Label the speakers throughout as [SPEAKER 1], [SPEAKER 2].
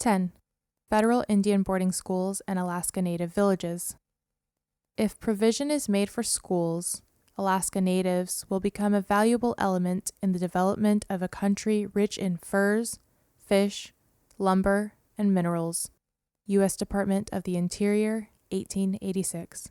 [SPEAKER 1] 10. Federal Indian boarding schools and Alaska Native villages. If provision is made for schools, Alaska Natives will become a valuable element in the development of a country rich in furs, fish, lumber, and minerals. U.S. Department of the Interior, 1886.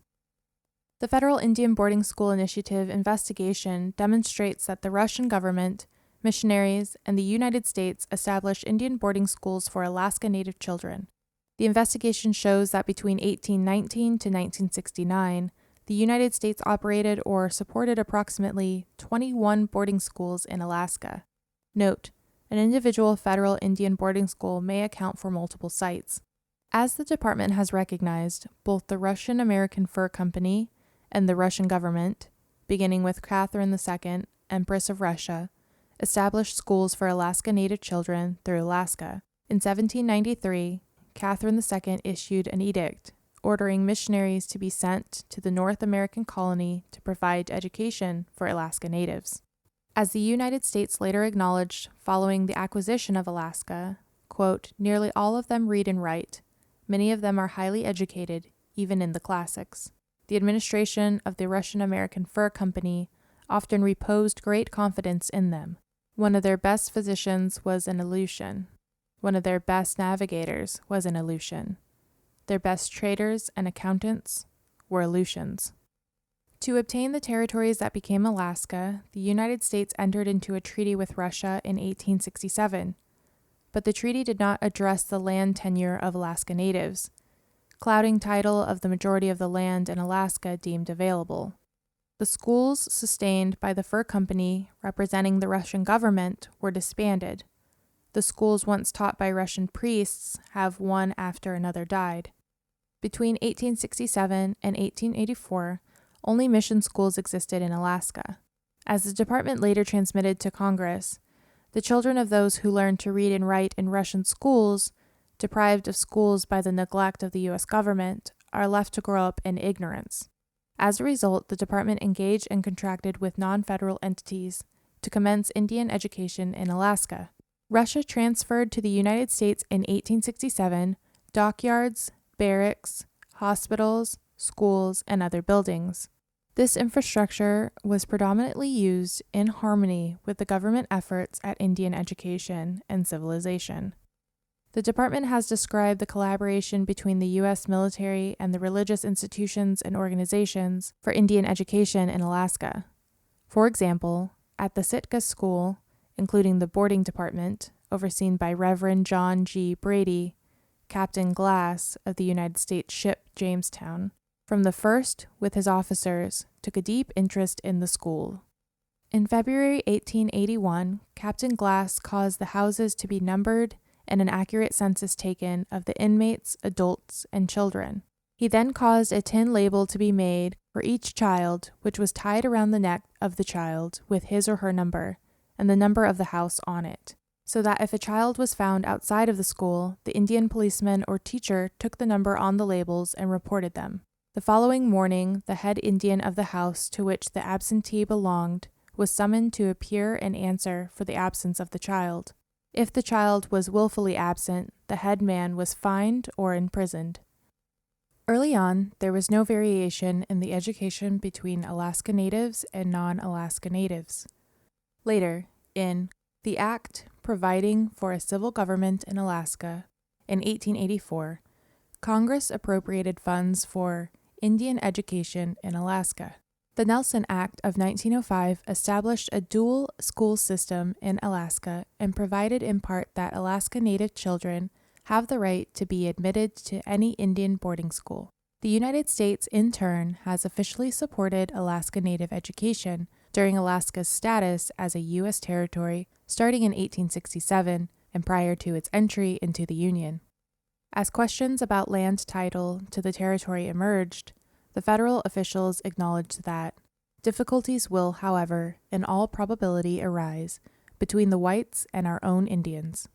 [SPEAKER 1] The Federal Indian Boarding School Initiative investigation demonstrates that the Russian government, missionaries, and the United States established Indian boarding schools for Alaska Native children. The investigation shows that between 1819 to 1969, the United States operated or supported approximately 21 boarding schools in Alaska. Note: an individual federal Indian boarding school may account for multiple sites. As the department has recognized, both the Russian American Fur Company and the Russian government, beginning with Catherine II, Empress of Russia, established schools for Alaska Native children through Alaska. In 1793, Catherine II issued an edict ordering missionaries to be sent to the North American colony to provide education for Alaska Natives. As the United States later acknowledged following the acquisition of Alaska, quote, "Nearly all of them read and write. Many of them are highly educated, even in the classics." The administration of the Russian American Fur Company often reposed great confidence in them. One of their best physicians was an Aleutian. One of their best navigators was an Aleutian. Their best traders and accountants were Aleutians. To obtain the territories that became Alaska, the United States entered into a treaty with Russia in 1867, but the treaty did not address the land tenure of Alaska Natives, clouding title of the majority of the land in Alaska deemed available. The schools sustained by the Fur Company representing the Russian government were disbanded. The schools once taught by Russian priests have one after another died. Between 1867 and 1884, only mission schools existed in Alaska. As the department later transmitted to Congress, the children of those who learned to read and write in Russian schools, deprived of schools by the neglect of the U.S. government, are left to grow up in ignorance. As a result, the department engaged and contracted with non-federal entities to commence Indian education in Alaska. Russia transferred to the United States in 1867 dockyards, barracks, hospitals, schools, and other buildings. This infrastructure was predominantly used in harmony with the government efforts at Indian education and civilization. The department has described the collaboration between the U.S. military and the religious institutions and organizations for Indian education in Alaska. For example, at the Sitka School, including the boarding department, overseen by Reverend John G. Brady, Captain Glass of the United States ship Jamestown, from the first, with his officers, took a deep interest in the school. In February 1881, Captain Glass caused the houses to be numbered and an accurate census taken of the inmates, adults, and children. He then caused a tin label to be made for each child, which was tied around the neck of the child with his or her number, and the number of the house on it, so that if a child was found outside of the school, the Indian policeman or teacher took the number on the labels and reported them. The following morning, the head Indian of the house to which the absentee belonged was summoned to appear and answer for the absence of the child. If the child was willfully absent, the head man was fined or imprisoned. Early on, there was no variation in the education between Alaska Natives and non-Alaska Natives. Later, in the Act Providing for a Civil Government in Alaska, in 1884, Congress appropriated funds for Indian education in Alaska. The Nelson Act of 1905 established a dual school system in Alaska and provided in part that Alaska Native children have the right to be admitted to any Indian boarding school. The United States, in turn, has officially supported Alaska Native education during Alaska's status as a U.S. territory starting in 1867 and prior to its entry into the Union. As questions about land title to the territory emerged, the federal officials acknowledged that difficulties will, however, in all probability arise between the whites and our own Indians.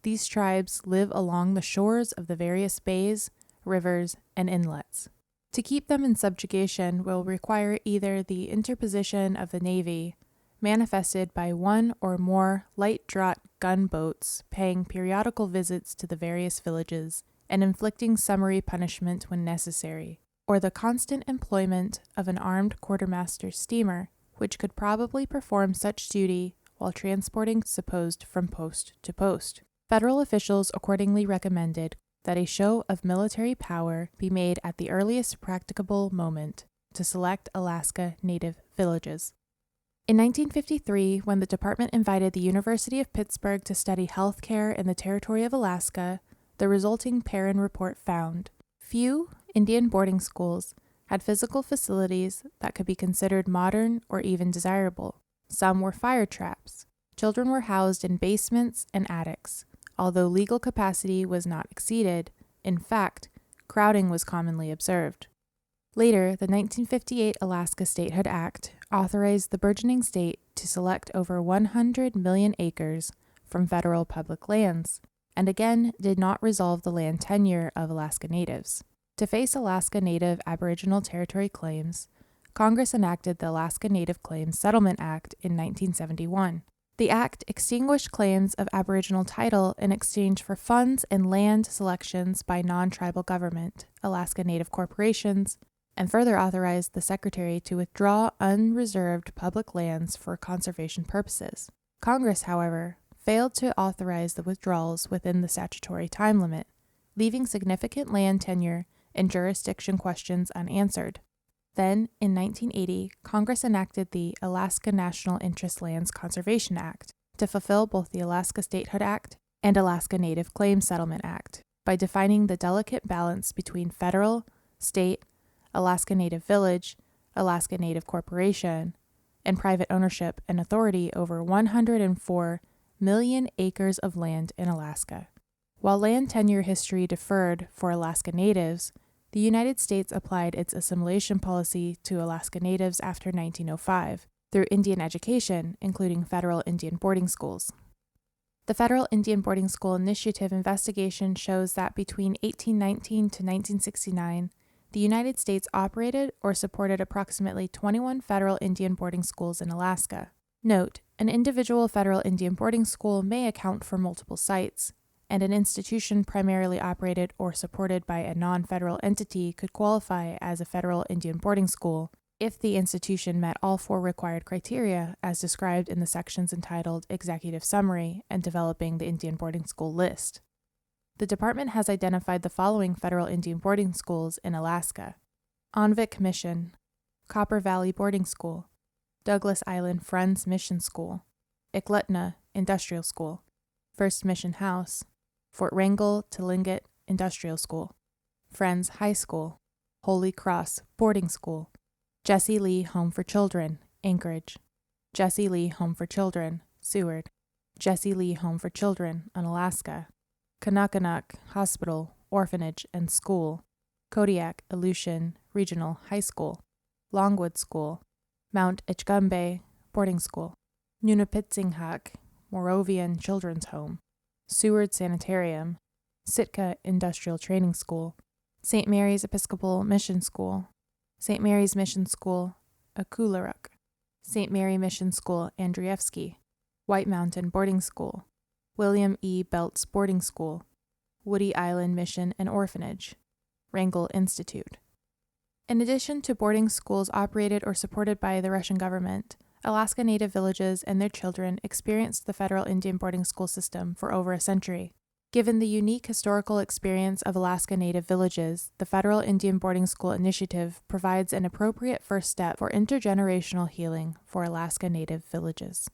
[SPEAKER 1] These tribes live along the shores of the various bays, rivers, and inlets. To keep them in subjugation will require either the interposition of the Navy, manifested by one or more light draught gunboats, paying periodical visits to the various villages, and inflicting summary punishment when necessary, or the constant employment of an armed quartermaster's steamer, which could probably perform such duty while transporting supposed from post to post. Federal officials accordingly recommended that a show of military power be made at the earliest practicable moment to select Alaska Native villages. In 1953, when the department invited the University of Pittsburgh to study health care in the territory of Alaska, the resulting Perrin report found few Indian boarding schools had physical facilities that could be considered modern or even desirable. Some were fire traps. Children were housed in basements and attics. Although legal capacity was not exceeded, in fact, crowding was commonly observed. Later, the 1958 Alaska Statehood Act authorized the burgeoning state to select over 100 million acres from federal public lands, and again did not resolve the land tenure of Alaska Natives. To face Alaska Native Aboriginal Territory claims, Congress enacted the Alaska Native Claims Settlement Act in 1971. The act extinguished claims of Aboriginal title in exchange for funds and land selections by non-tribal government, Alaska Native corporations, and further authorized the Secretary to withdraw unreserved public lands for conservation purposes. Congress, however, failed to authorize the withdrawals within the statutory time limit, leaving significant land tenure and jurisdiction questions unanswered. Then, in 1980, Congress enacted the Alaska National Interest Lands Conservation Act to fulfill both the Alaska Statehood Act and Alaska Native Claims Settlement Act by defining the delicate balance between federal, state, Alaska Native Village, Alaska Native Corporation, and private ownership and authority over 104 million acres of land in Alaska. While land tenure history deferred for Alaska Natives, the United States applied its assimilation policy to Alaska Natives after 1905 through Indian education, including federal Indian boarding schools. The Federal Indian Boarding School Initiative investigation shows that between 1819 to 1969, the United States operated or supported approximately 21 federal Indian boarding schools in Alaska. Note, an individual federal Indian boarding school may account for multiple sites, and an institution primarily operated or supported by a non-federal entity could qualify as a federal Indian boarding school if the institution met all four required criteria as described in the sections entitled Executive Summary and Developing the Indian Boarding School List. The department has identified the following federal Indian boarding schools in Alaska: Onvik Mission, Copper Valley Boarding School, Douglas Island Friends Mission School, Eklutna Industrial School, First Mission House, Fort Wrangell Tlingit Industrial School, Friends High School, Holy Cross Boarding School, Jesse Lee Home for Children, Anchorage, Jesse Lee Home for Children, Seward, Jesse Lee Home for Children, Unalaska, Kanakanak Hospital, Orphanage and School, Kodiak Aleutian Regional High School, Longwood School, Mount Etchgumbe Boarding School, Nunapitsinghak Moravian Children's Home, Seward Sanitarium, Sitka Industrial Training School, St. Mary's Episcopal Mission School, St. Mary's Mission School, Akularuk, St. Mary Mission School, Andreevsky, White Mountain Boarding School, William E. Belts Boarding School, Woody Island Mission and Orphanage, Wrangell Institute. In addition to boarding schools operated or supported by the Russian government, Alaska Native villages and their children experienced the federal Indian boarding school system for over a century. Given the unique historical experience of Alaska Native villages, the Federal Indian Boarding School Initiative provides an appropriate first step for intergenerational healing for Alaska Native villages.